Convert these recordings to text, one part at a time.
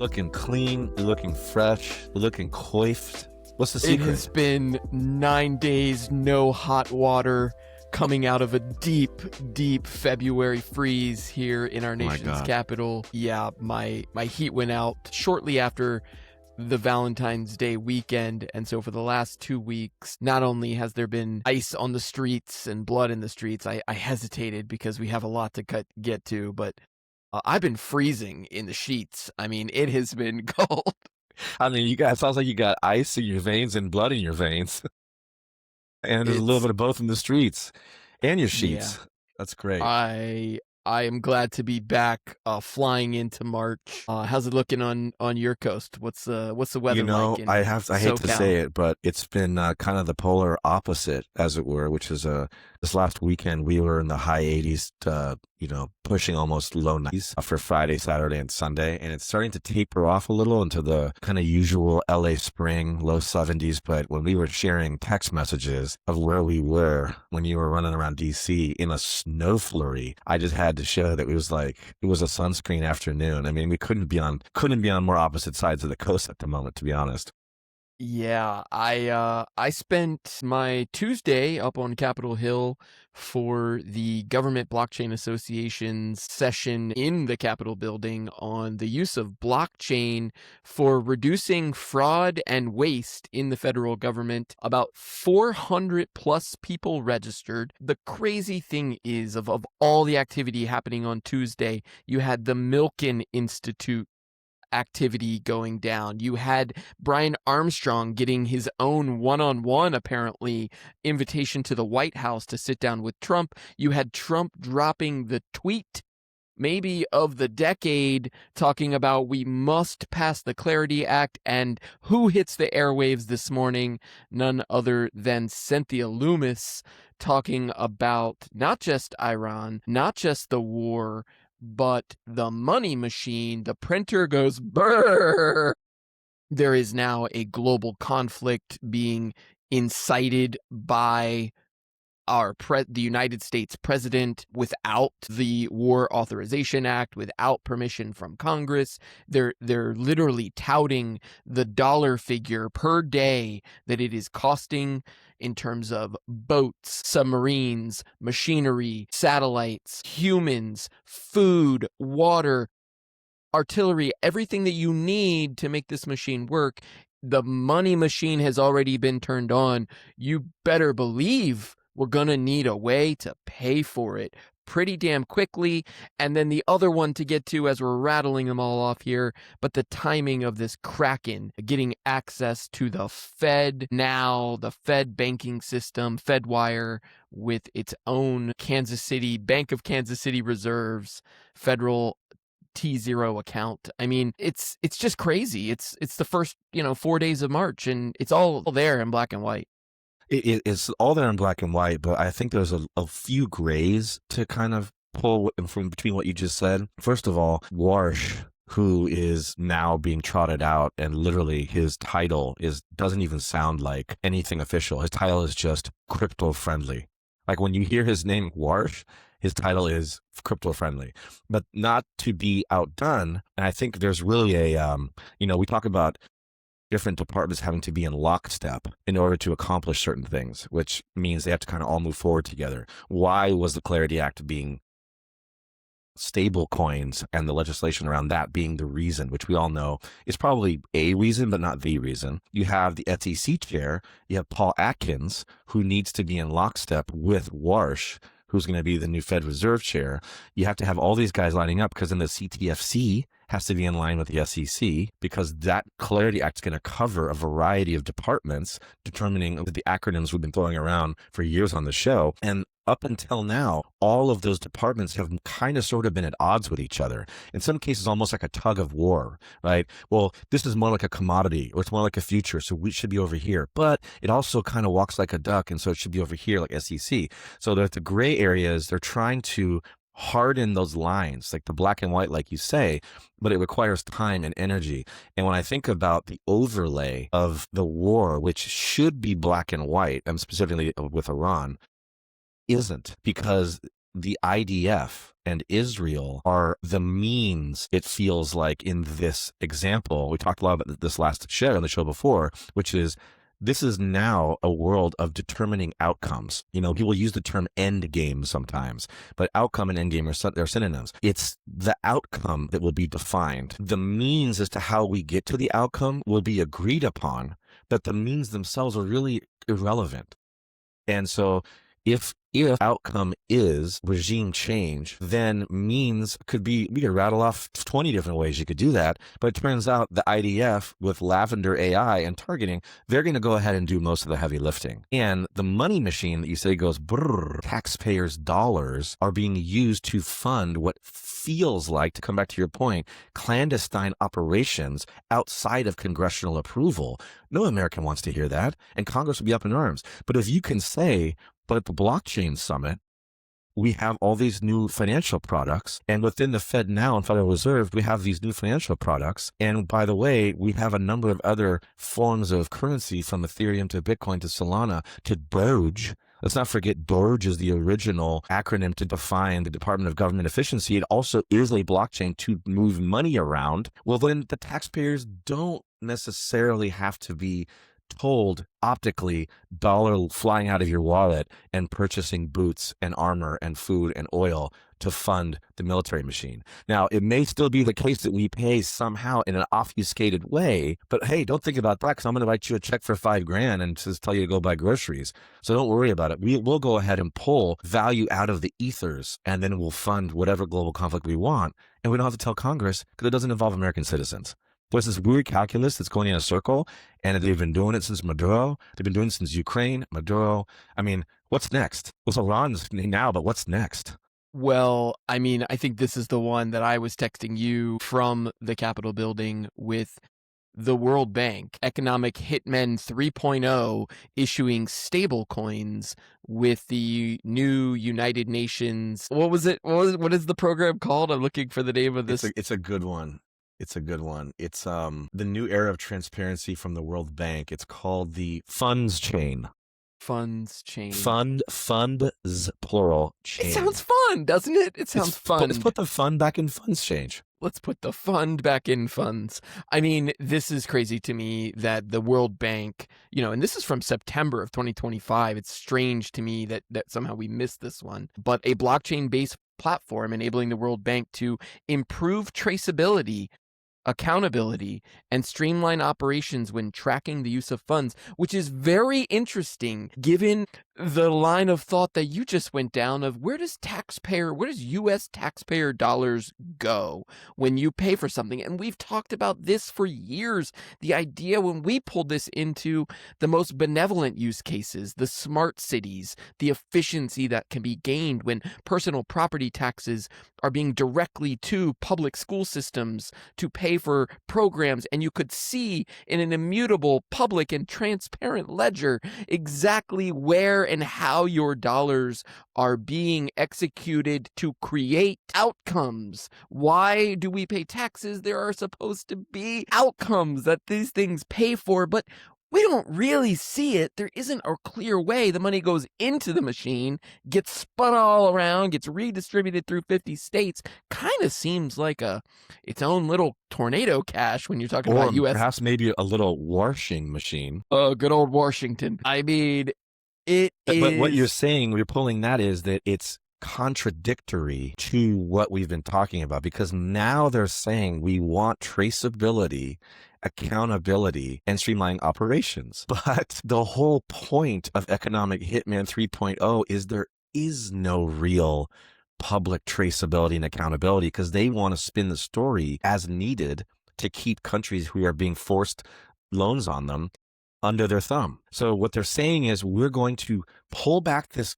Looking clean, you're looking fresh, you're looking coiffed. What's the It secret? has been 9 days, no hot water, coming out of a deep, deep February freeze here in our my nation's God. capital. Yeah, my heat went out shortly after the Valentine's Day weekend, and so for the last 2 weeks, not only has there been ice on the streets and blood in the streets, I hesitated because we have a lot to get to, but I've been freezing in the sheets. I mean, it has been cold. I mean, it sounds like you got ice in your veins and blood in your veins. And there's a little It's, bit of both in the streets and your yeah. sheets. That's great. I am glad to be back flying into March. How's it looking on your coast? What's the weather like in I hate to SoCal? say it, but it's been kind of the polar opposite, as it were, which is this last weekend we were in the high 80s, pushing almost low 90s for Friday, Saturday, and Sunday, and it's starting to taper off a little into the kind of usual LA spring, low 70s. But when we were sharing text messages of where we were when you were running around DC in a snow flurry, I just had to show that it was a sunscreen afternoon. I mean, we couldn't be on more opposite sides of the coast at the moment, to be honest. Yeah, I spent my Tuesday up on Capitol Hill for the Government Blockchain Association's session in the Capitol building on the use of blockchain for reducing fraud and waste in the federal government. About 400 plus people registered. The crazy thing is, of all the activity happening on Tuesday, you had the Milken Institute activity going down. You had Brian Armstrong getting his own one-on-one, apparently, invitation to the White House to sit down with Trump. You had Trump dropping the tweet, maybe of the decade, talking about we must pass the Clarity Act. And who hits the airwaves this morning? None other than Cynthia Lummis, talking about not just Iran, not just the war, but the money machine. The printer goes brrr. There is now a global conflict being incited by the United States president without the War Authorization Act, without permission from Congress. They're literally touting the dollar figure per day that it is costing in terms of boats, submarines, machinery, satellites, humans, food, water, artillery, everything that you need to make this machine work. The money machine has already been turned on. You better believe we're going to need a way to pay for it pretty damn quickly. And then the other one to get to as we're rattling them all off here, but the timing of this Kraken getting access to the Fed now, the Fed banking system, FedWire, with its own Bank of Kansas City reserves, federal T0 account. I mean, it's just crazy. It's the first 4 days of March, and it's all there in black and white. It's all there in black and white, but I think there's a few grays to kind of pull from between what you just said. First of all, Warsh, who is now being trotted out, and literally his title doesn't even sound like anything official. His title is just crypto friendly. Like when you hear his name, Warsh, his title is crypto friendly, but not to be outdone. And I think there's really we talk about different departments having to be in lockstep in order to accomplish certain things, which means they have to kind of all move forward together. Why was the Clarity Act being stablecoins and the legislation around that being the reason, which we all know is probably a reason, but not the reason? You have the SEC chair, you have Paul Atkins, who needs to be in lockstep with Warsh, who's going to be the new Fed Reserve chair. You have to have all these guys lining up, because then the CTFC has to be in line with the SEC, because that Clarity Act is going to cover a variety of departments, determining the acronyms we've been throwing around for years on the show. And up until now, all of those departments have kind of sort of been at odds with each other. In some cases, almost like a tug of war, right? Well, this is more like a commodity, or it's more like a future, so we should be over here. But it also kind of walks like a duck, and so it should be over here, like SEC. So there's the gray areas. They're trying to harden those lines, like the black and white, like you say, but it requires time and energy. And when I think about the overlay of the war, which should be black and white, and specifically with Iran, isn't, because the IDF and Israel are the means, it feels like, in this example. We talked a lot about this last show on the show before, which is this is now a world of determining outcomes. You know, people use the term end game sometimes, but outcome and end game are synonyms. It's the outcome that will be defined. The means as to how we get to the outcome will be agreed upon, but the means themselves are really irrelevant. And so if outcome is regime change, then means could be, we could rattle off 20 different ways you could do that. But it turns out the IDF with Lavender AI and targeting, they're going to go ahead and do most of the heavy lifting. And the money machine that you say goes brrr, taxpayers' dollars are being used to fund what feels like, to come back to your point, clandestine operations outside of congressional approval. No American wants to hear that, and Congress will be up in arms. But if you can say, but at the blockchain summit, we have all these new financial products. And within the Fed now and Federal Reserve, we have these new financial products. And by the way, we have a number of other forms of currency, from Ethereum to Bitcoin to Solana to Doge. Let's not forget Doge is the original acronym to define the Department of Government Efficiency. It also is a blockchain to move money around. Well, then the taxpayers don't necessarily have to be told optically dollar flying out of your wallet and purchasing boots and armor and food and oil to fund the military machine. Now, it may still be the case that we pay somehow in an obfuscated way, but hey, don't think about that, because I'm going to write you a check for $5,000 and just tell you to go buy groceries. So don't worry about it. We'll go ahead and pull value out of the ethers, and then we'll fund whatever global conflict we want. And we don't have to tell Congress, because it doesn't involve American citizens. There's this weird calculus that's going in a circle, and they've been doing it since Maduro. They've been doing it since Ukraine, Maduro. I mean, what's next? Well, so Iran's now, but what's next? Well, I mean, I think this is the one that I was texting you from the Capitol building with the World Bank, Economic Hitmen 3.0, issuing stablecoins with the new United Nations. What was it? What is the program called? I'm looking for the name of this. It's a good one. It's a good one. It's the new era of transparency from the World Bank. It's called the funds chain. Funds chain. Funds, plural, chain. It sounds fun, doesn't it? It sounds fun. Let's put the fund back in funds change. Let's put the fund back in funds. I mean, this is crazy to me that the World Bank, you know, and this is from September of 2025. It's strange to me that somehow we missed this one. But a blockchain-based platform enabling the World Bank to improve traceability, accountability, and streamline operations when tracking the use of funds, which is very interesting given the line of thought that you just went down of where does US taxpayer dollars go when you pay for something? And we've talked about this for years. The idea when we pulled this into the most benevolent use cases, the smart cities, the efficiency that can be gained when personal property taxes are being directly to public school systems to pay for programs, and you could see in an immutable, public, and transparent ledger exactly where and how your dollars are being executed to create outcomes. Why do we pay taxes? There are supposed to be outcomes that these things pay for, but we don't really see it. There isn't a clear way. The money goes into the machine, gets spun all around, gets redistributed through 50 states. Kind of seems like its own little tornado cash when you're talking about U.S. Perhaps maybe a little washing machine. Oh, good old Washington. I mean, But what you're saying, we're pulling that is that it's contradictory to what we've been talking about, because now they're saying we want traceability, accountability, and streamlining operations. But the whole point of Economic Hitman 3.0 is there is no real public traceability and accountability, because they want to spin the story as needed to keep countries who are being forced loans on them under their thumb. So what they're saying is we're going to pull back this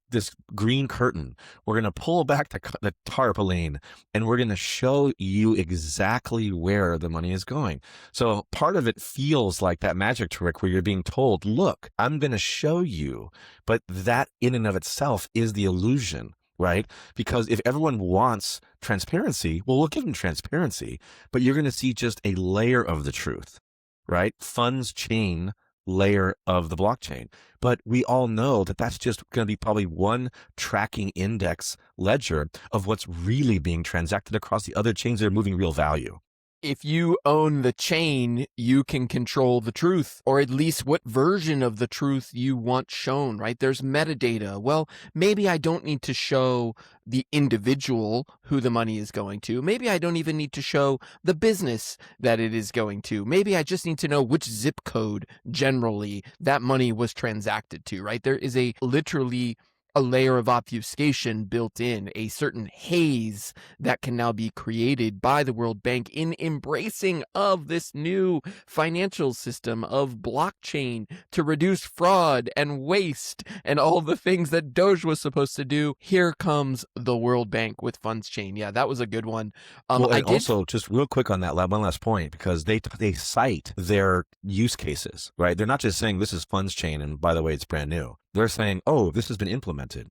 green curtain. We're going to pull back the tarpaulin, and we're going to show you exactly where the money is going. So part of it feels like that magic trick where you're being told, look, I'm going to show you, but that in and of itself is the illusion, right? Because if everyone wants transparency, well, we'll give them transparency, but you're going to see just a layer of the truth, right? Funds chain layer of the blockchain. But we all know that that's just going to be probably one tracking index ledger of what's really being transacted across the other chains that are moving real value. If you own the chain, you can control the truth, or at least what version of the truth you want shown, right? There's metadata. Well, maybe I don't need to show the individual who the money is going to. Maybe I don't even need to show the business that it is going to. Maybe I just need to know which zip code generally that money was transacted to, right? There is literally a layer of obfuscation built in, a certain haze that can now be created by the World Bank in embracing of this new financial system of blockchain to reduce fraud and waste and all the things that Doge was supposed to do. Here comes the World Bank with funds chain. Yeah, that was a good one. Well, and also just real quick on that one last point, because they cite their use cases, right? They're not just saying this is funds chain, and by the way, it's brand new. They're saying, oh, this has been implemented.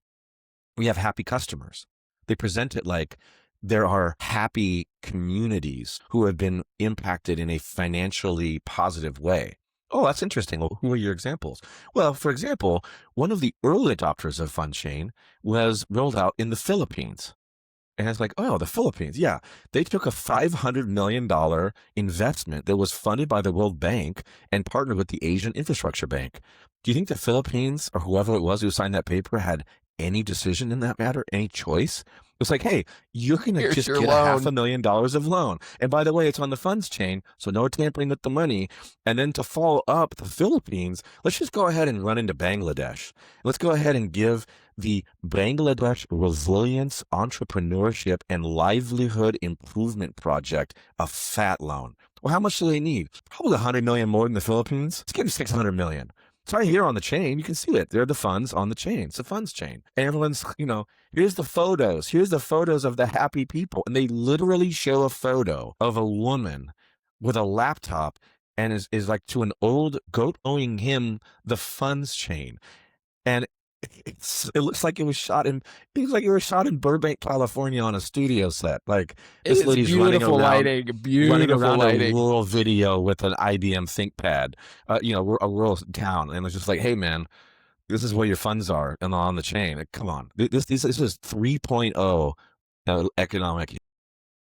We have happy customers. They present it like there are happy communities who have been impacted in a financially positive way. Oh, that's interesting. Well, who are your examples? Well, for example, one of the early adopters of FundChain was rolled out in the Philippines. And it's like, oh, the Philippines. Yeah. They took a $500 million investment that was funded by the World Bank and partnered with the Asian Infrastructure Bank. Do you think the Philippines or whoever it was who signed that paper had any decision in that matter, any choice? It was like, hey, you're going to just get $500,000 of loan. And by the way, it's on the funds chain, so no tampering with the money. And then to follow up the Philippines, let's just go ahead and run into Bangladesh. Let's go ahead and give the Bangladesh Resilience, Entrepreneurship, and Livelihood Improvement Project a fat loan. Well, how much do they need? Probably $100 million more than the Philippines. Let's give them $600 million. It's right here on the chain. You can see it. They're the funds on the chain. It's a funds chain. And everyone's, here's the photos. Here's the photos of the happy people. And they literally show a photo of a woman with a laptop and is like to an old goat owing him the funds chain. And it looks like it was shot in Burbank, California on a studio set. Like this lady's running around a rural video with an IBM ThinkPad, a rural town, and it's just like, hey man, this is where your funds are and on the chain. Like, come on, this is 3.0 economic.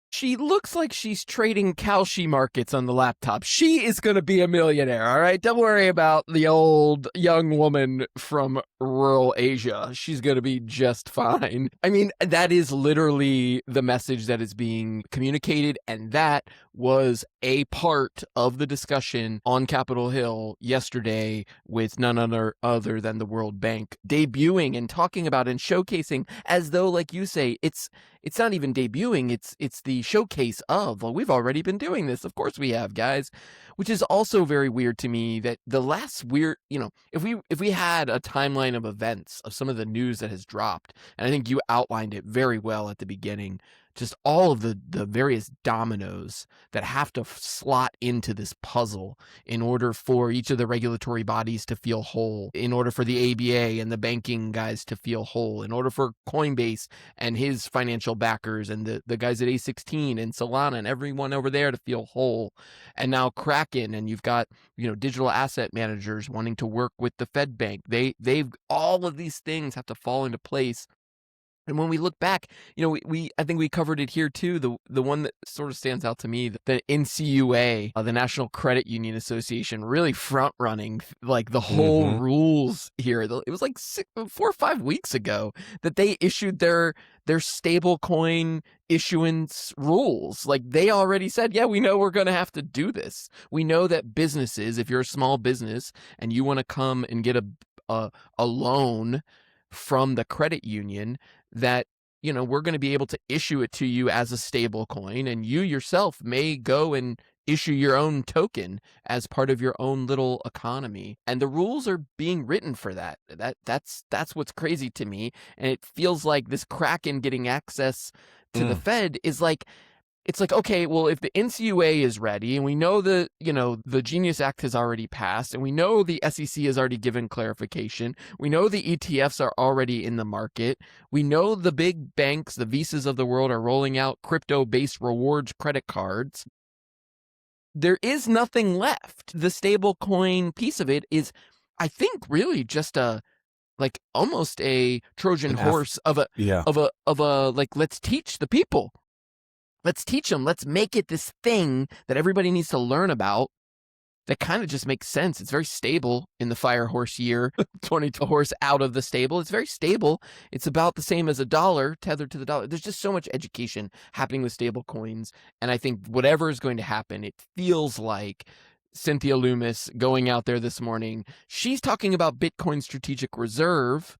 She looks like she's trading Kalshi markets on the laptop. She is going to be a millionaire, all right? Don't worry about the old young woman from rural Asia. She's going to be just fine. I mean, that is literally the message that is being communicated, and that was a part of the discussion on Capitol Hill yesterday with none other than the World Bank debuting and talking about and showcasing, as though, like you say, it's not even debuting, it's the showcase of, well, we've already been doing this. Of course we have, guys, which is also very weird to me that the last weird, if we had a timeline of events of some of the news that has dropped, and I think you outlined it very well at the beginning, just all of the various dominoes that have to slot into this puzzle in order for each of the regulatory bodies to feel whole, in order for the ABA and the banking guys to feel whole, in order for Coinbase and his financial backers and the guys at A16 and Solana and everyone over there to feel whole. And now Kraken, and you've got, digital asset managers wanting to work with the Fed Bank. They've all of these things have to fall into place. And when we look back, I think we covered it here too. The one that sort of stands out to me, the NCUA, the National Credit Union Association, really front running like the whole rules here. It was like 4 or 5 weeks ago that they issued their stablecoin issuance rules. Like they already said, yeah, we know we're going to have to do this. We know that businesses, if you're a small business and you want to come and get a loan from the credit union, that we're going to be able to issue it to you as a stable coin, and you yourself may go and issue your own token as part of your own little economy. And the rules are being written for that. That's what's crazy to me. And it feels like this Kraken getting access to the Fed is like, it's like, okay, well, if the NCUA is ready and we know the Genius Act has already passed and we know the SEC has already given clarification, we know the ETFs are already in the market, we know the big banks, the Visas of the world are rolling out crypto-based rewards credit cards, there is nothing left. The stablecoin piece of it is, I think, really just almost a Trojan horse of a like, let's teach the people. Let's teach them. Let's make it this thing that everybody needs to learn about. That kind of just makes sense. It's very stable in the fire horse year, 22 horse out of the stable. It's very stable. It's about the same as a dollar, tethered to the dollar. There's just so much education happening with stable coins. And I think whatever is going to happen, it feels like Cynthia Lummis going out there this morning, she's talking about Bitcoin strategic reserve,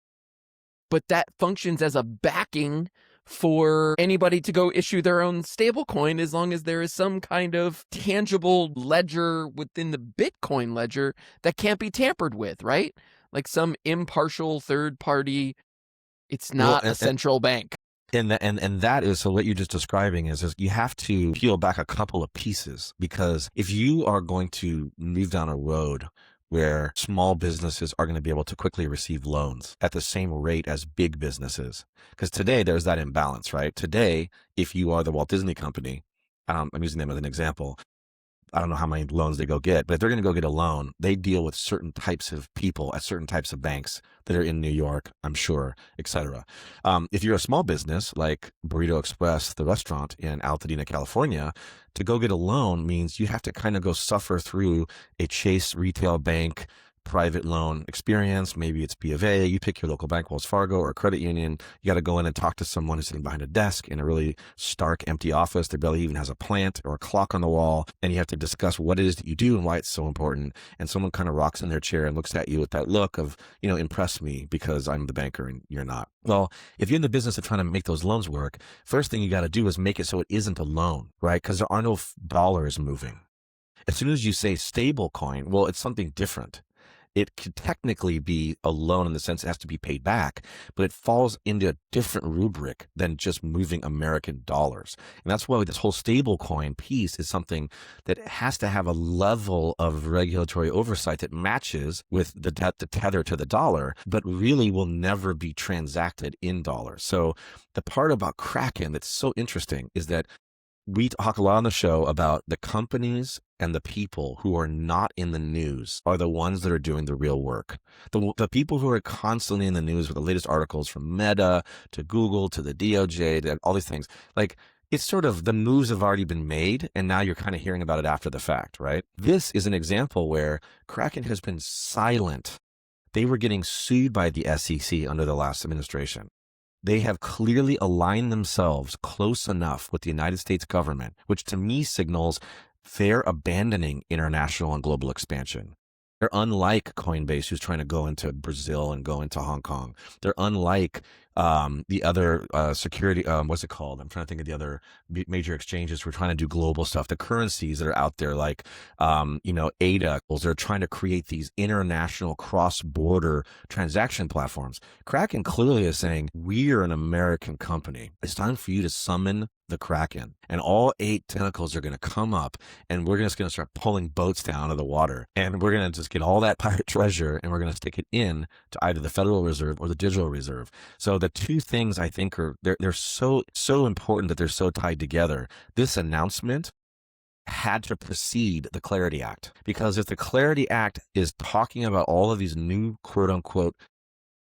but that functions as a backing for anybody to go issue their own stablecoin as long as there is some kind of tangible ledger within the Bitcoin ledger that can't be tampered with, right? Like some impartial third party. It's not a central bank. And that is, so what you're just describing is you have to peel back a couple of pieces, because if you are going to move down a road where small businesses are going to be able to quickly receive loans at the same rate as big businesses. Because today there's that imbalance, right? Today, if you are the Walt Disney Company, I'm using them as an example, I don't know how many loans they go get, but if they're going to go get a loan, they deal with certain types of people at certain types of banks that are in New York, I'm sure, et cetera. If you're a small business like Burrito Express, the restaurant in Altadena, California, to go get a loan means you have to kind of go suffer through a Chase retail bank private loan experience. Maybe it's B of A. You pick your local bank, Wells Fargo or a credit union. You got to go in and talk to someone who's sitting behind a desk in a really stark, empty office. Their barely even has a plant or a clock on the wall. And you have to discuss what it is that you do and why it's so important. And someone kind of rocks in their chair and looks at you with that look of, impress me because I'm the banker and you're not. Well, if you're in the business of trying to make those loans work, first thing you got to do is make it so it isn't a loan, right? Because there are no dollars moving. As soon as you say stable coin, well, it's something different. It could technically be a loan in the sense it has to be paid back, but it falls into a different rubric than just moving American dollars. And that's why this whole stable coin piece is something that has to have a level of regulatory oversight that matches with the tether to the dollar, but really will never be transacted in dollars. So the part about Kraken that's so interesting is that we talk a lot on the show about the companies and the people who are not in the news are the ones that are doing the real work. The people who are constantly in the news with the latest articles from Meta to Google to the DOJ to all these things, like it's sort of the moves have already been made and now you're kind of hearing about it after the fact, right? This is an example where Kraken has been silent. They were getting sued by the SEC under the last administration. They have clearly aligned themselves close enough with the United States government, which to me signals they're abandoning international and global expansion. They're unlike Coinbase, who's trying to go into Brazil and go into Hong Kong. They're unlike the other security, what's it called? I'm trying to think of the other major exchanges who are trying to do global stuff. The currencies that are out there like, ADA, they're trying to create these international cross-border transaction platforms. Kraken clearly is saying, we're an American company. It's time for you to summon the Kraken, and all 8 tentacles are going to come up, and we're just going to start pulling boats down out of the water, and we're going to just get all that pirate treasure, and we're going to stick it in to either the Federal Reserve or the Digital Reserve. So the two things I think are they're so important that they're so tied together. This announcement had to precede the Clarity Act, because if the Clarity Act is talking about all of these new quote unquote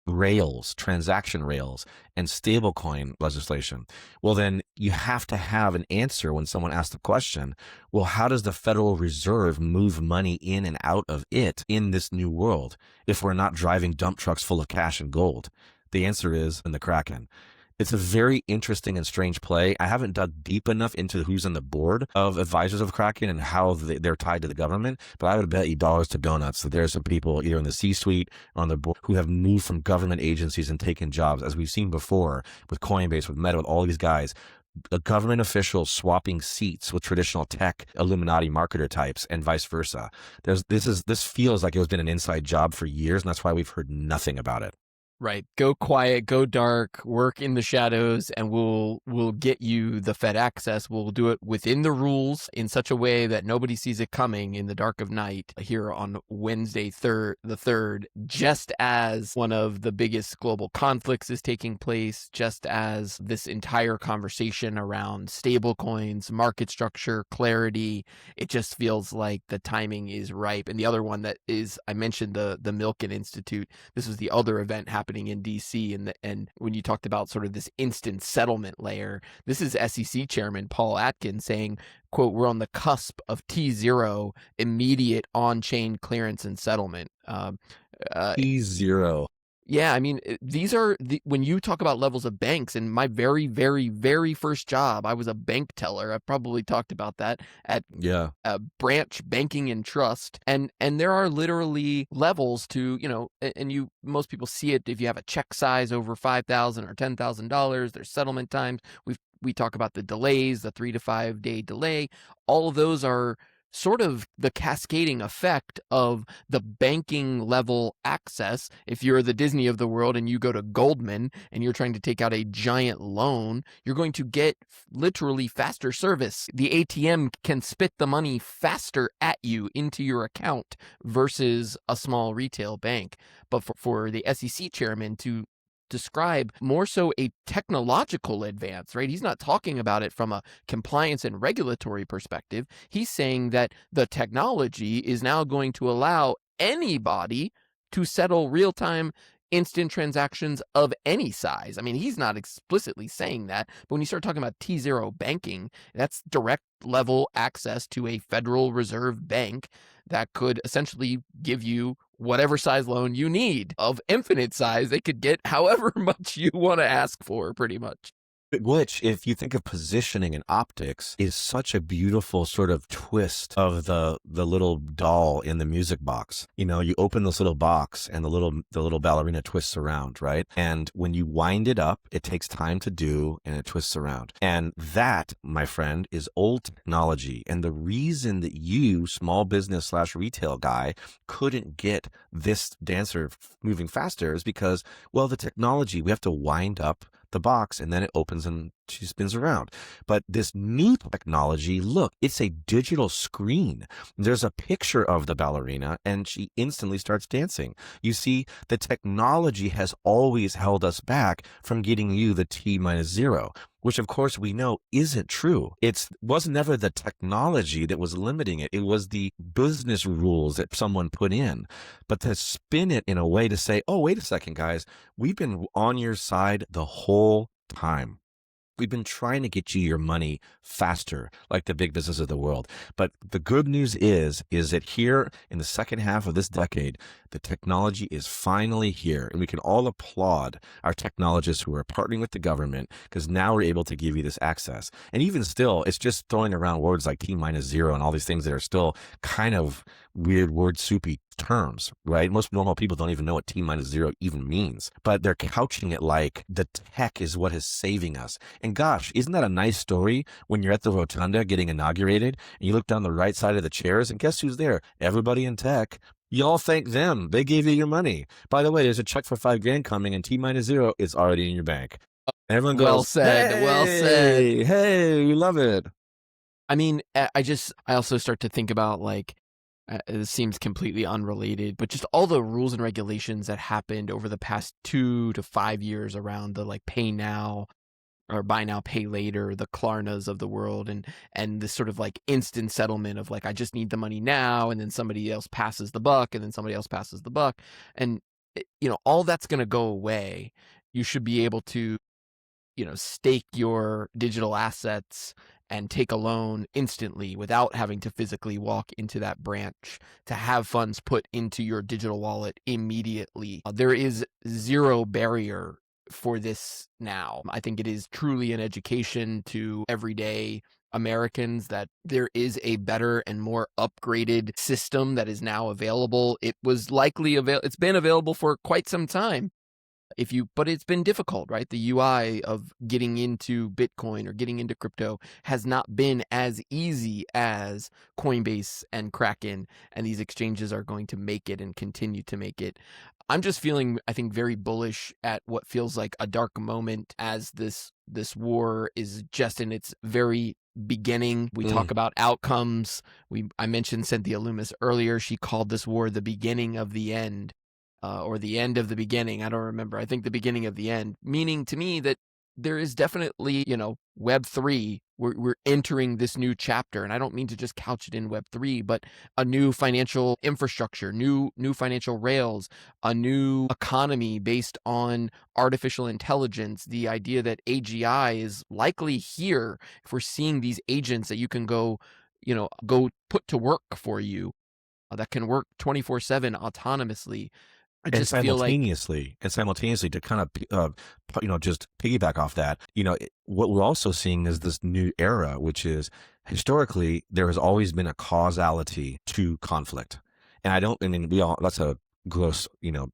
rails, transaction rails, and stablecoin legislation, well, then you have to have an answer when someone asks the question, well, how does the Federal Reserve move money in and out of it in this new world if we're not driving dump trucks full of cash and gold? The answer is in the Kraken. It's a very interesting and strange play. I haven't dug deep enough into who's on the board of advisors of Kraken and how they're tied to the government, but I would bet you dollars to donuts that there's some people either in the C-suite or on the board who have moved from government agencies and taken jobs, as we've seen before with Coinbase, with Meta, with all these guys. A government official swapping seats with traditional tech Illuminati marketer types and vice versa. This feels like it's been an inside job for years, and that's why we've heard nothing about it. Right. Go quiet, go dark, work in the shadows, and we'll get you the Fed access. We'll do it within the rules in such a way that nobody sees it coming in the dark of night here on Wednesday, the 3rd, just as one of the biggest global conflicts is taking place, just as this entire conversation around stablecoins, market structure, clarity, it just feels like the timing is ripe. And the other one that is, I mentioned the Milken Institute. This was the other event happening in DC, and when you talked about sort of this instant settlement layer, this is SEC Chairman Paul Atkins saying, quote, "We're on the cusp of T0, immediate on-chain clearance and settlement." T0. Yeah, I mean, these are when you talk about levels of banks. In my very, very, very first job, I was a bank teller. I've probably talked about that at Yeah. branch banking and trust, and there are literally levels to, and most people see it if you have a check size over $5,000 or $10,000. There's settlement times. We talk about the delays, the 3 to 5 day delay. All of those are sort of the cascading effect of the banking level access. If you're the Disney of the world and you go to Goldman and you're trying to take out a giant loan, you're going to get literally faster service. The ATM can spit the money faster at you into your account versus a small retail bank. But for the SEC chairman to describe more so a technological advance, right? He's not talking about it from a compliance and regulatory perspective. He's saying that the technology is now going to allow anybody to settle real-time instant transactions of any size. I mean, he's not explicitly saying that, but when you start talking about T0 banking, that's direct level access to a Federal Reserve bank that could essentially give you whatever size loan you need of infinite size. They could get however much you want to ask for, pretty much. Which, if you think of positioning and optics, is such a beautiful sort of twist of the little doll in the music box. You open this little box and the little ballerina twists around, right? And when you wind it up, it takes time to do and it twists around. And that, my friend, is old technology. And the reason that you, small business / retail guy, couldn't get this dancer moving faster is because, well, the technology, we have to wind up the box and then it opens and she spins around. But this new technology, look, it's a digital screen. There's a picture of the ballerina and she instantly starts dancing. You see, the technology has always held us back from getting you the T-0, which of course we know isn't true. It was never the technology that was limiting it. It was the business rules that someone put in. But to spin it in a way to say, oh, wait a second, guys, we've been on your side the whole time. We've been trying to get you your money faster, like the big business of the world. But the good news is that here in the second half of this decade, the technology is finally here. And we can all applaud our technologists who are partnering with the government because now we're able to give you this access. And even still, it's just throwing around words like T-0 and all these things that are still kind of weird word soupy terms, right? Most normal people don't even know what T-0 even means, but they're couching it like the tech is what is saving us. And gosh, isn't that a nice story when you're at the rotunda getting inaugurated and you look down the right side of the chairs and guess who's there? Everybody in tech. You all thank them. They gave you your money. By the way, there's a check for $5,000 coming and T-0 is already in your bank. And everyone goes, Well said, hey, well said. Hey, we love it. I mean, I also start to think about this seems completely unrelated, but just all the rules and regulations that happened over the past 2 to 5 years around the pay now or buy now, pay later, the Klarnas of the world, and this sort of instant settlement of I just need the money now, and then somebody else passes the buck, and then somebody else passes the buck, and all that's going to go away. You should be able to stake your digital assets and take a loan instantly without having to physically walk into that branch to have funds put into your digital wallet immediately. There is zero barrier for this now. I think it is truly an education to everyday Americans that there is a better and more upgraded system that is now available. It was likely it's been available for quite some time. But it's been difficult, right? The UI of getting into Bitcoin or getting into crypto has not been as easy as Coinbase and Kraken, and these exchanges are going to make it and continue to make it. I'm just feeling, I think, very bullish at what feels like a dark moment as this war is just in its very beginning. We talk about outcomes. I mentioned Cynthia Lummis earlier. She called this war the beginning of the end. Or the end of the beginning. I don't remember. I think the beginning of the end, meaning to me that there is definitely, Web3. We're entering this new chapter, and I don't mean to just couch it in Web3, but a new financial infrastructure, new financial rails, a new economy based on artificial intelligence. The idea that AGI is likely here. If we're seeing these agents that you can go put to work for you, that can work 24/7 autonomously. I And just feel like simultaneously, to kind of, just piggyback off that, what we're also seeing is this new era, which is historically there has always been a causality to conflict. And that's a gross,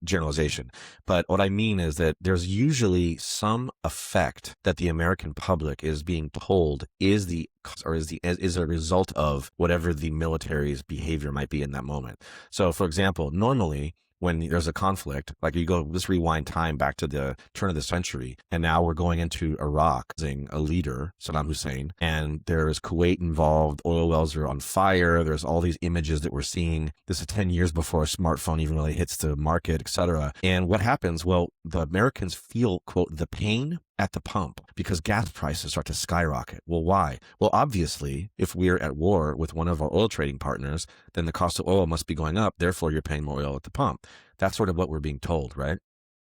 generalization. But what I mean is that there's usually some effect that the American public is being told is a result of whatever the military's behavior might be in that moment. So, for example, normally, when there's a conflict, like let's rewind time back to the turn of the century, and now we're going into Iraq, a leader, Saddam Hussein, and there's Kuwait involved, oil wells are on fire, there's all these images that we're seeing. This is 10 years before a smartphone even really hits the market, etc. And what happens? Well, the Americans feel, quote, the pain at the pump because gas prices start to skyrocket. Well, why? Well, obviously, if we're at war with one of our oil trading partners, then the cost of oil must be going up. Therefore, you're paying more oil at the pump. That's sort of what we're being told, right?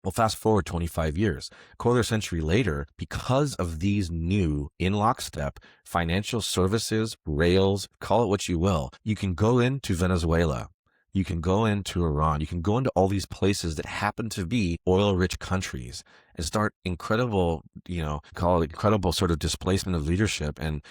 Well, fast forward 25 years, quarter century later, because of these new, in lockstep, financial services, rails, call it what you will, you can go into Venezuela. You can go into Iran. You can go into all these places that happen to be oil-rich countries and start incredible, call it incredible sort of displacement of leadership and,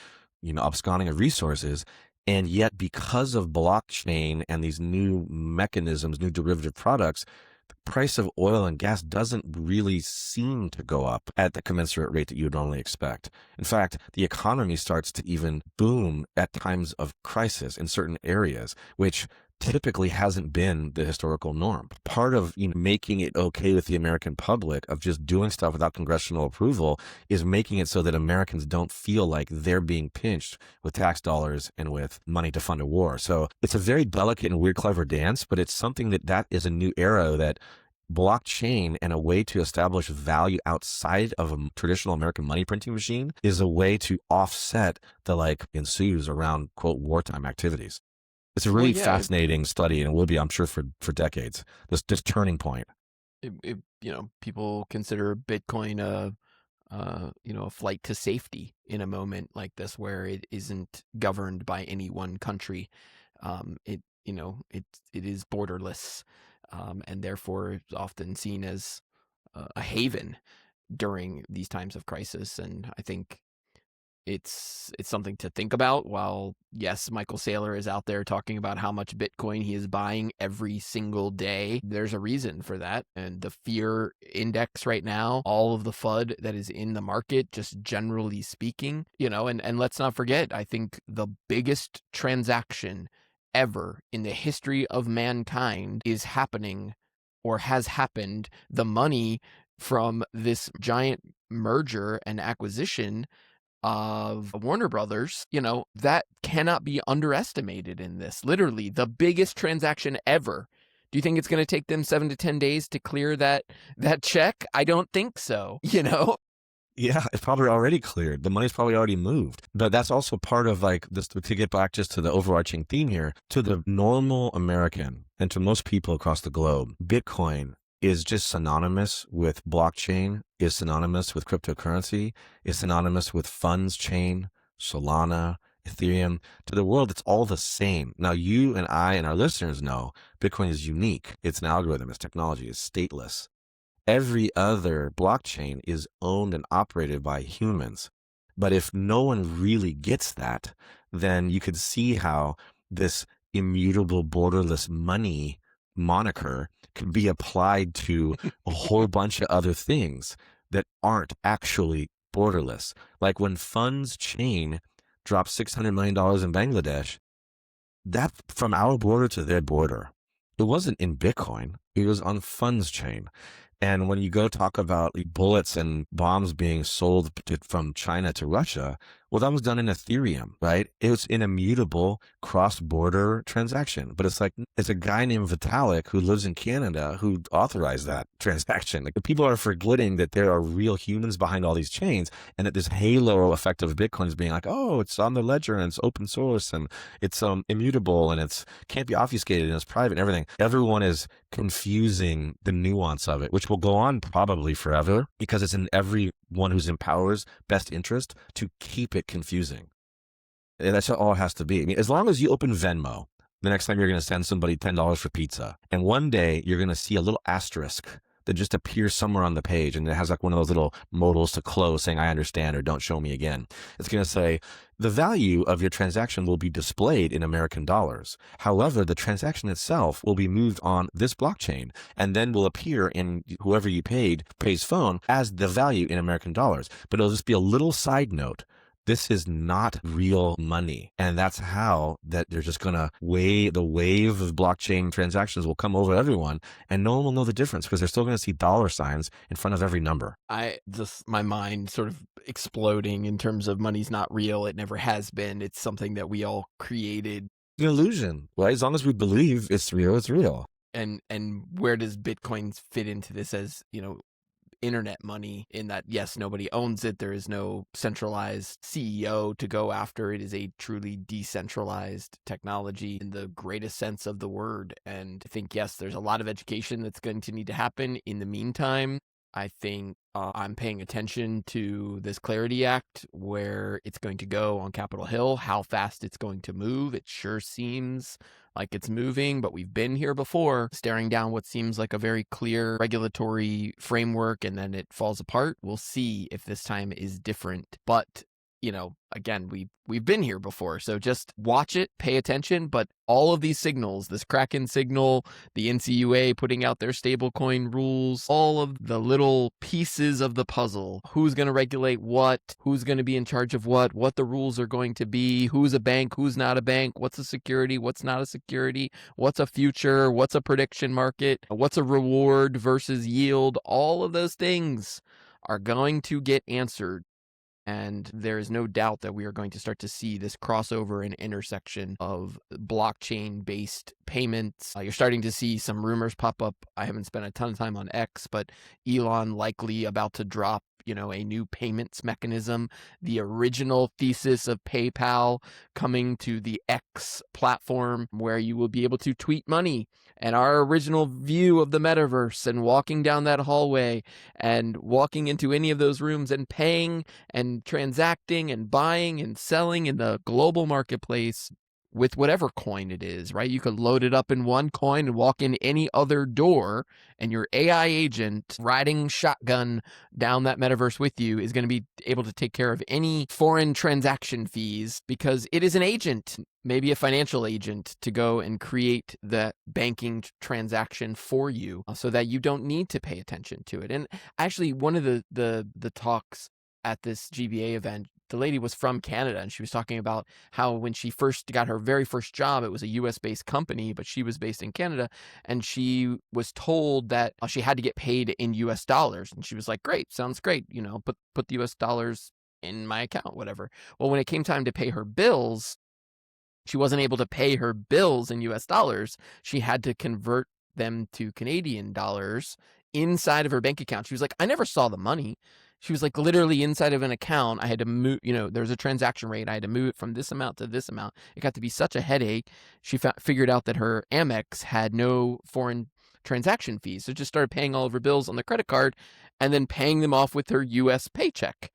absconding of resources. And yet, because of blockchain and these new mechanisms, new derivative products, the price of oil and gas doesn't really seem to go up at the commensurate rate that you would normally expect. In fact, the economy starts to even boom at times of crisis in certain areas, which typically hasn't been the historical norm. Part of making it okay with the American public of just doing stuff without congressional approval is making it so that Americans don't feel like they're being pinched with tax dollars and with money to fund a war. So it's a very delicate and weird, clever dance, but it's something that is a new era that blockchain and a way to establish value outside of a traditional American money printing machine is a way to offset the ensues around, quote, wartime activities. It's a really fascinating study, and it will be, I'm sure, for decades. This turning point. People consider Bitcoin a flight to safety in a moment like this, where it isn't governed by any one country. It is borderless, and therefore it's often seen as a haven during these times of crisis. And I think it's something to think about. While yes, Michael Saylor is out there talking about how much Bitcoin he is buying every single day, there's a reason for that. And the fear index right now, all of the FUD that is in the market, just generally speaking, and let's not forget, I think the biggest transaction ever in the history of mankind is happening or has happened. The money from this giant merger and acquisition of Warner Brothers, that cannot be underestimated in this. Literally the biggest transaction ever. Do you think it's going to take them 7 to 10 days to clear that check? I don't think so, Yeah, it's probably already cleared. The money's probably already moved. But that's also part of this, to get back just to the overarching theme here, to the normal American and to most people across the globe, Bitcoin is just synonymous with blockchain, is synonymous with cryptocurrency, is synonymous with funds chain, Solana, Ethereum. To the world, it's all the same. Now, you and I and our listeners know Bitcoin is unique. It's an algorithm, it's technology, it's stateless. Every other blockchain is owned and operated by humans. But if no one really gets that, then you could see how this immutable, borderless money moniker can be applied to a whole bunch of other things that aren't actually borderless. Like when Funds Chain dropped $600 million in Bangladesh, that's from our border to their border. It wasn't in Bitcoin. It was on Funds Chain. And when you go talk about bullets and bombs being sold from China to Russia, well, that was done in Ethereum, right? It was an immutable cross-border transaction. But it's like, it's a guy named Vitalik who lives in Canada who authorized that transaction. Like, people are forgetting that there are real humans behind all these chains, and that this halo effect of Bitcoin is being like, oh, it's on the ledger and it's open source and it's immutable and it's can't be obfuscated and it's private and everything. Everyone is confusing the nuance of it, which will go on probably forever because it's in everyone who's in power's best interest to keep it confusing. And that's all it has to be. I mean, as long as you open Venmo, the next time you're going to send somebody $10 for pizza, and one day you're going to see a little asterisk that just appears somewhere on the page, and it has like one of those little modals to close saying, I understand, or don't show me again. It's going to say, the value of your transaction will be displayed in American dollars. However, the transaction itself will be moved on this blockchain and then will appear in whoever you pays phone as the value in American dollars. But it'll just be a little side note. This is not real money. And that's how that they're just going to the wave of blockchain transactions will come over everyone, and no one will know the difference because they're still going to see dollar signs in front of every number. My mind sort of exploding in terms of money's not real. It never has been. It's something that we all created. An illusion, right? As long as we believe it's real, it's real. And where does Bitcoin fit into this as, internet money, in that, yes, nobody owns it. There is no centralized CEO to go after. It is a truly decentralized technology in the greatest sense of the word. And I think, yes, there's a lot of education that's going to need to happen in the meantime. I think I'm paying attention to this Clarity Act, where it's going to go on Capitol Hill, how fast it's going to move. It sure seems like it's moving, but we've been here before, staring down what seems like a very clear regulatory framework, and then it falls apart. We'll see if this time is different. But again, we've been here before, so just watch it, pay attention. But all of these signals, this Kraken signal, the NCUA putting out their stablecoin rules, all of the little pieces of the puzzle, who's going to regulate what, who's going to be in charge of what the rules are going to be, who's a bank, who's not a bank, what's a security, what's not a security, what's a future, what's a prediction market, what's a reward versus yield, all of those things are going to get answered. And there is no doubt that we are going to start to see this crossover and intersection of blockchain-based payments. You're starting to see some rumors pop up. I haven't spent a ton of time on X, but Elon likely about to drop, a new payments mechanism. The original thesis of PayPal coming to the X platform, where you will be able to tweet money, and our original view of the metaverse, and walking down that hallway and walking into any of those rooms and paying and transacting and buying and selling in the global marketplace with whatever coin it is, right? You could load it up in one coin and walk in any other door, and your AI agent riding shotgun down that metaverse with you is going to be able to take care of any foreign transaction fees, because it is an agent, maybe a financial agent, to go and create the banking transaction for you so that you don't need to pay attention to it. And actually, one of the talks at this GBA event, the lady was from Canada, and she was talking about how when she first got her very first job, it was a US-based company, but she was based in Canada, and she was told that she had to get paid in US dollars. And she was like, great, sounds great, put the US dollars in my account, whatever. Well, when it came time to pay her bills, she wasn't able to pay her bills in US dollars. She had to convert them to Canadian dollars inside of her bank account. She was like, I never saw the money. She was like, literally inside of an account, I had to move, there's a transaction rate. I had to move it from this amount to this amount. It got to be such a headache. She figured out that her Amex had no foreign transaction fees. So just started paying all of her bills on the credit card and then paying them off with her US paycheck.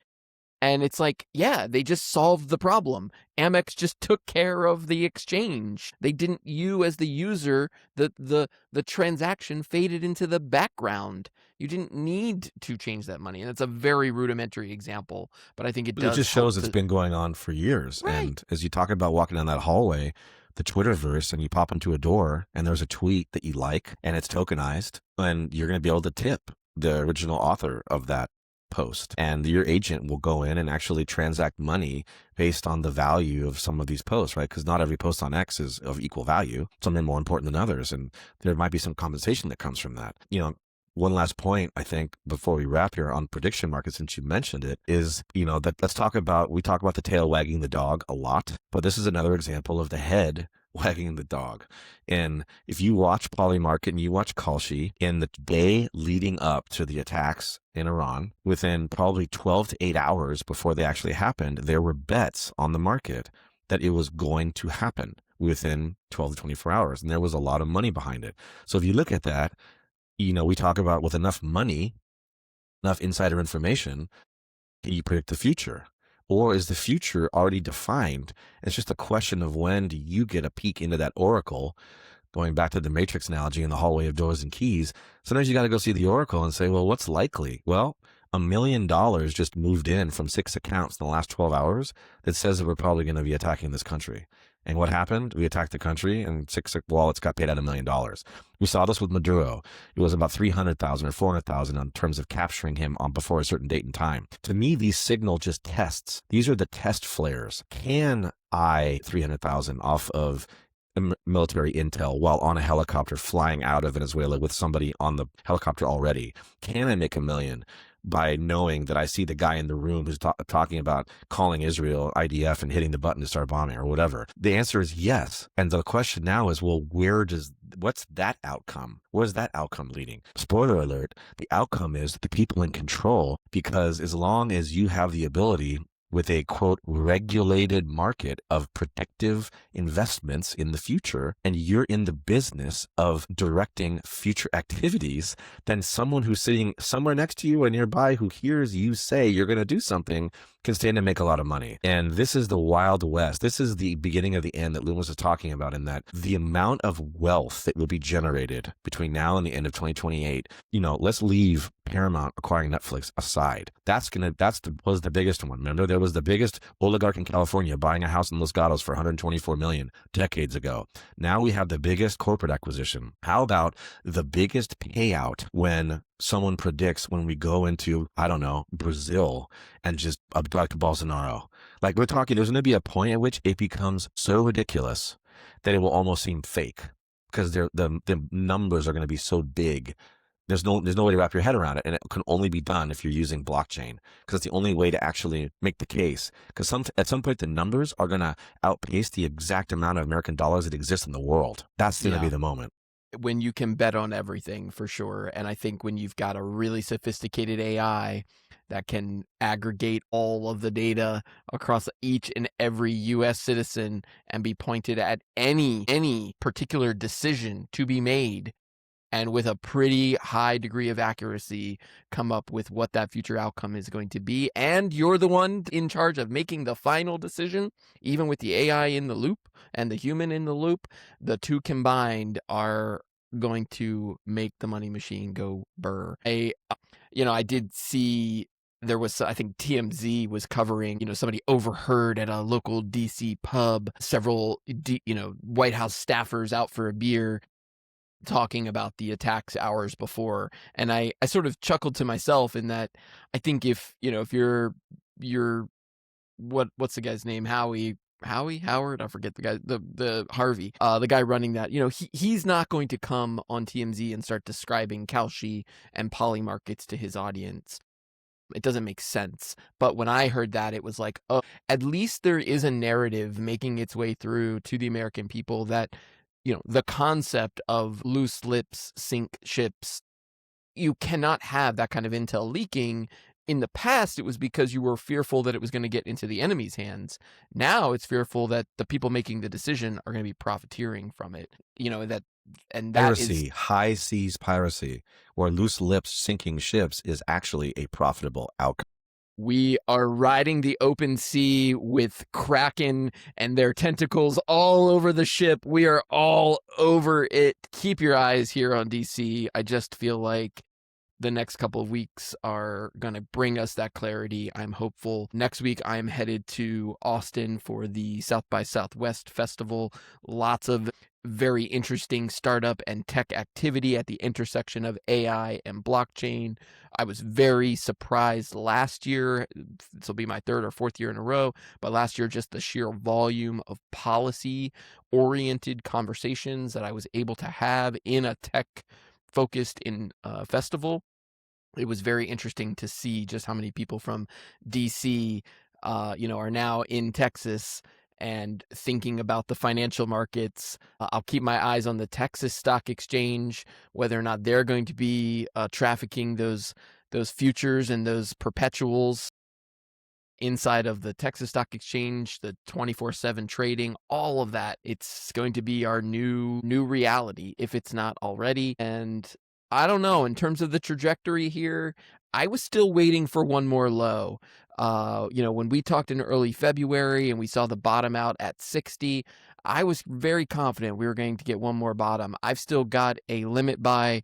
And it's like, yeah, they just solved the problem. Amex just took care of the exchange. They didn't, you as the user, the transaction faded into the background. You didn't need to change that money. And it's a very rudimentary example, but I think it does. It just shows it's been going on for years. Right. And as you talk about walking down that hallway, the Twitterverse and you pop into a door and there's a tweet that you like and it's tokenized, and you're going to be able to tip the original author of that post, and your agent will go in and actually transact money based on the value of some of these posts, right? Because not every post on X is of equal value. Some are more important than others, and there might be some compensation that comes from that. One last point, I think, before we wrap here on prediction markets, since you mentioned it, is, that we talk about the tail wagging the dog a lot, but this is another example of the head wagging the dog. And if you watch Polymarket and you watch Kalshi, in the day leading up to the attacks in Iran, within probably 12 to 8 hours before they actually happened, there were bets on the market that it was going to happen within 12 to 24 hours. And there was a lot of money behind it. So if you look at that, we talk about with enough money, enough insider information, can you predict the future? Or is the future already defined? It's just a question of when do you get a peek into that oracle, going back to the Matrix analogy in the hallway of doors and keys. Sometimes you got to go see the oracle and say, well, what's likely? Well, $1 million just moved in from 6 accounts in the last 12 hours that says that we're probably going to be attacking this country. And what happened? We attacked the country and 6 wallets got paid out $1 million. We saw this with Maduro. It was about 300,000 or 400,000 in terms of capturing him on before a certain date and time. To me, these signal just tests. These are the test flares. Can I 300,000 off of military intel while on a helicopter flying out of Venezuela with somebody on the helicopter already? Can I make $1 million by knowing that I see the guy in the room who's talking about calling Israel IDF and hitting the button to start bombing or whatever? The answer is yes. And the question now is, well, what's that outcome? Where's that outcome leading? Spoiler alert, the outcome is the people in control, because as long as you have the ability with a, quote, regulated market of protective investments in the future, and you're in the business of directing future activities, then someone who's sitting somewhere next to you or nearby who hears you say you're going to do something can stand and make a lot of money. And this is the Wild West. This is the beginning of the end that Lummis was talking about, in that the amount of wealth that will be generated between now and the end of 2028, let's leave Paramount acquiring Netflix aside. Was the biggest one. Remember, there was the biggest oligarch in California buying a house in Los Gatos for $124 million decades ago. Now we have the biggest corporate acquisition. How about the biggest payout when someone predicts when we go into, I don't know, Brazil and just abduct Bolsonaro? Like, we're talking, there's going to be a point at which it becomes so ridiculous that it will almost seem fake, because the numbers are going to be so big. There's no way to wrap your head around it, and it can only be done if you're using blockchain, because it's the only way to actually make the case. Because at some point, the numbers are going to outpace the exact amount of American dollars that exist in the world. That's going to be the moment. When you can bet on everything, for sure. And I think when you've got a really sophisticated AI that can aggregate all of the data across each and every U.S. citizen and be pointed at any particular decision to be made, and with a pretty high degree of accuracy come up with what that future outcome is going to be, and you're the one in charge of making the final decision, even with the AI in the loop and the human in the loop, the two combined are going to make the money machine go burr. I did see there was, I think TMZ was covering, somebody overheard at a local DC pub several, White House staffers out for a beer talking about the attacks hours before. And I sort of chuckled to myself in that I think if you're what's the guy's name? Howard? I forget the guy, the Harvey, the guy running that, he's not going to come on TMZ and start describing Kalshi and Polymarkets to his audience. It doesn't make sense. But when I heard that, it was like, oh, at least there is a narrative making its way through to the American people that, the concept of loose lips sink ships, you cannot have that kind of intel leaking. In the past, it was because you were fearful that it was going to get into the enemy's hands. Now it's fearful that the people making the decision are going to be profiteering from it. And that Piracy, is high seas piracy, or loose lips sinking ships, is actually a profitable outcome. We are riding the open sea with Kraken and their tentacles all over the ship. We are all over it. Keep your eyes here on DC. I just feel like the next couple of weeks are going to bring us that clarity. I'm hopeful. Next week, I am headed to Austin for the South by Southwest Festival. Lots of very interesting startup and tech activity at the intersection of AI and blockchain. I was very surprised last year. This will be my third or fourth year in a row, but last year, just the sheer volume of policy-oriented conversations that I was able to have in a tech-focused festival. It was very interesting to see just how many people from DC, are now in Texas and thinking about the financial markets. I'll keep my eyes on the Texas Stock Exchange, whether or not they're going to be trafficking those futures and those perpetuals inside of the Texas Stock Exchange, the 24/7 trading, all of that. It's going to be our new reality if it's not already. And I don't know, in terms of the trajectory here, I was still waiting for one more low. When we talked in early February and we saw the bottom out at 60, I was very confident we were going to get one more bottom. I've still got a limit buy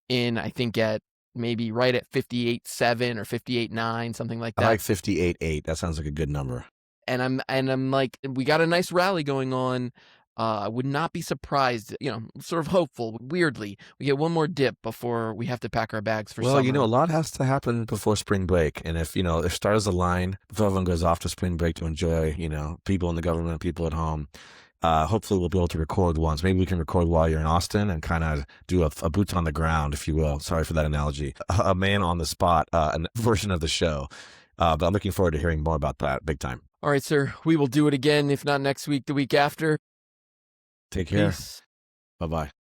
in, I think, at maybe right at 58.7 or 58.9, something like I that. like 58.8. That sounds like a good number. And I'm like, we got a nice rally going on. I would not be surprised, sort of hopeful. Weirdly, we get one more dip before we have to pack our bags for Well, summer. a lot has to happen before spring break. And if stars align, if everyone goes off to spring break to enjoy, people in the government, people at home, hopefully we'll be able to record once. Maybe we can record while you're in Austin and kind of do a boots on the ground, if you will. Sorry for that analogy. A man on the spot version of the show. But I'm looking forward to hearing more about that big time. All right, sir. We will do it again, if not next week, the week after. Take care. Peace. Bye-bye.